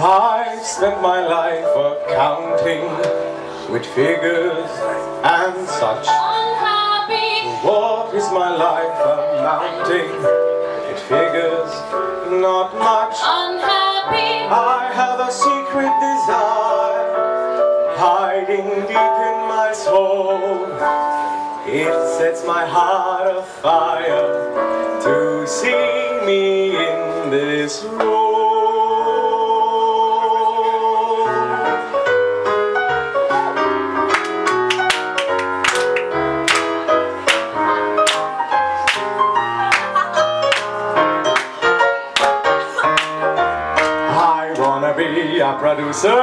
I've spent my life accounting with figures and such. Unhappy. What is my life amounting? It figures not much. Unhappy. I have a secret desire hiding deep in my soul. It sets my heart afire to see me in this role. I wanna be a producer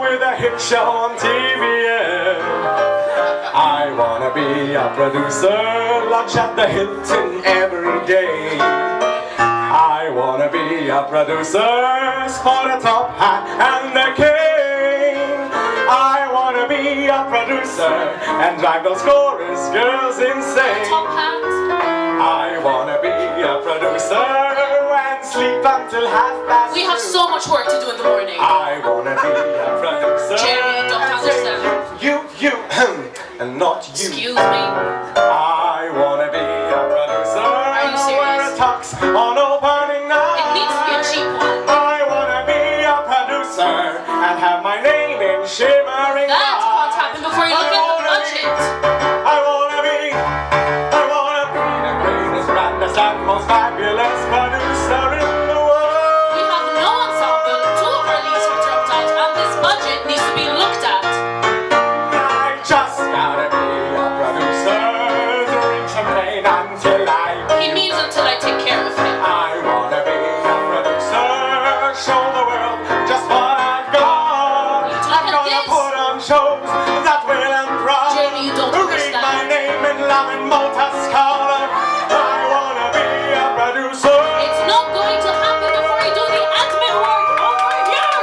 with a hit show on TV. I wanna be a producer, lunch at the Hilton every day. I wanna be a producer, sport a top hat and a cane. I wanna be a producer and drive those chorus girls insane. Top hat. I wanna be a producer and sleep until 2:30. We have so much work to do in the morning. I wanna be a producer. Jerry, don't understand. You, and not you. Excuse me. I wanna be a producer. Are you serious? Wear a tux on opening night. It needs to be a cheap one. I wanna be a producer and have my name in shimmering That lights. can't happen before you look at the budget. I wanna be the greatest, grandest, and most fabulous producer in the world. We have no ensemble, 2 of our leads have dropped out, and this budget needs to be looked at. I just gotta be a producer, drink champagne until He means until I take care of him. I wanna be a producer, show the world just what I've got. Look I'm at gonna this. put on shows that will and proud. Jamie, you don't Read my understand. name in love and Malta Scholar. I wanna be a producer. It's not going to happen before you do the admin work over here.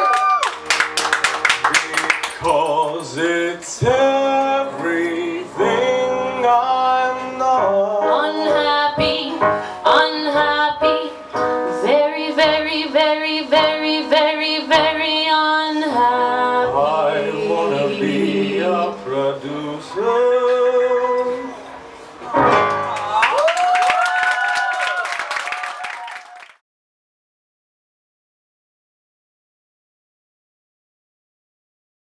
Because it's everything I'm not. Unhappy, unhappy, very, very, very, very, very, very unhappy. I wanna be a producer.